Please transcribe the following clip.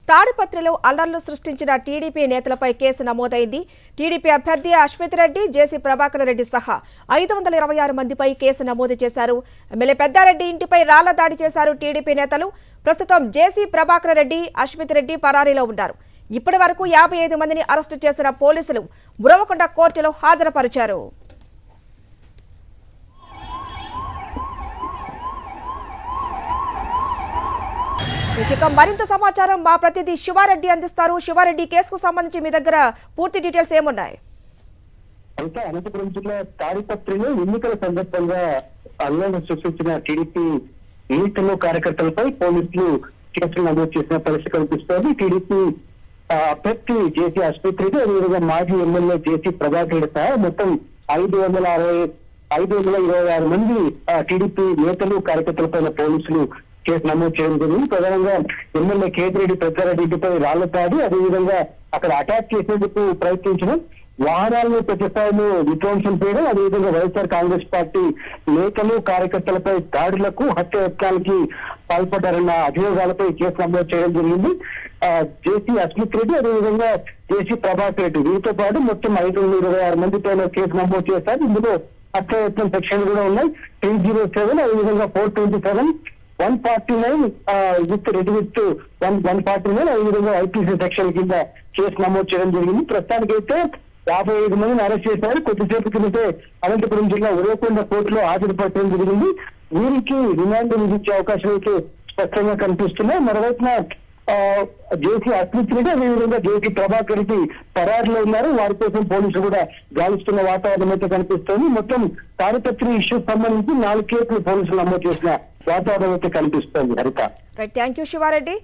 తాడిపత్రిలో అల్లర్లు సృష్టించిన టీడీపీ నేతలపై కేసు నమోదైంది. టీడీపీ అభ్యర్థి అశ్విత్ రెడ్డి, జేసీ ప్రభాకర్ రెడ్డి సహా 526 మందిపై కేసు నమోదు చేశారు. ఎమ్మెల్యే పెద్దారెడ్డి ఇంటిపై రాళ్ల దాడి చేశారు టీడీపీ నేతలు. ప్రస్తుతం జేసీ ప్రభాకర్ రెడ్డి, అశ్విత్ రెడ్డి పరారీలో ఉన్నారు. ఇప్పటి వరకు 55 మందిని అరెస్టు చేసిన పోలీసులు ఉరవకొండ కోర్టులో హాజరుపరిచారు. ఇక మరింత సమాచారం మా ప్రతినిధి శివారెడ్డి అందిస్తారు. శివారెడ్డి, కేసుకు సంబంధించి మీ దగ్గర పూర్తి డీటెయిల్స్ ఏమున్నాయి? అయితే అనంతపురం జిల్లా తాడిపత్రిలో ఎన్నికల సందర్భంగా అల్లర్లు సృష్టించిన టీడీపీ నేతలు, కార్యకర్తలపై పోలీసులు కేసులు నమోదు చేసిన పరిస్థితి కనిపిస్తోంది. టీడీపీ అభ్యర్థి జేసీ అశ్విత్ రెడ్డి, అదేవిధంగా మాజీ ఎమ్మెల్యే జేసీ ప్రభాకర్ రెడ్డి సహా మొత్తం 526 మంది టీడీపీ నేతలు, కార్యకర్తలపై పోలీసులు కేసు నమోదు చేయడం జరిగింది. ప్రధానంగా ఎమ్మెల్యే కేతిరెడ్డి పెద్దారెడ్డిపై రాళ్ల దాడి, అదేవిధంగా అక్కడ అటాక్ చేసేందుకు ప్రయత్నించడం, వాహనాలను ప్రతిస్థాయిలో విధ్వంసం చేయడం, అదేవిధంగా వైఎస్ఆర్ కాంగ్రెస్ పార్టీ నేతలు, కార్యకర్తలపై దాడులకు, హత్యయత్నాలకి పాల్పడ్డారన్న అభియోగాలపై కేసు నమోదు చేయడం జరిగింది. జేసీ అశ్విత్ రెడ్డి, అదేవిధంగా జేసీ ప్రభాకర్ రెడ్డి వీరితో పాటు మొత్తం 526 మందిపై కేసు నమోదు చేశారు. ఇందులో హత్యయత్నం సెక్షన్ కూడా ఉన్నాయి. 307, అదేవిధంగా 427, 149 విత్ రెడ్ విత్ 149, అదేవిధంగా ఐపీసీ సెక్షన్ కింద కేసు నమోదు చేయడం జరిగింది. ప్రస్తుతానికైతే 55 మందిని అరెస్ట్ చేశారు. కొద్దిసేపు కిందటే అనంతపురం జిల్లా ఉరవకొండ కోర్టులో హాజరుపరచడం జరిగింది. వీరికి రిమాండ్ విధించే అవకాశం అయితే స్పష్టంగా కనిపిస్తున్నాయి. మరోవైపున జేసీ అశ్విత్ రెడ్డి, అదేవిధంగా జేసీ ప్రభాకర్ రెడ్డి పరారులో ఉన్నారు. వారి కోసం పోలీసులు కూడా గాలిస్తున్న వాతావరణం అయితే కనిపిస్తోంది. మొత్తం తాడిపత్రి ఇష్యూకి సంబంధించి 4 కేసులు పోలీసులు నమోదు చేసిన వాతావరణం అయితే కనిపిస్తోంది. హరిత, థ్యాంక్ యూ శివారెడ్డి.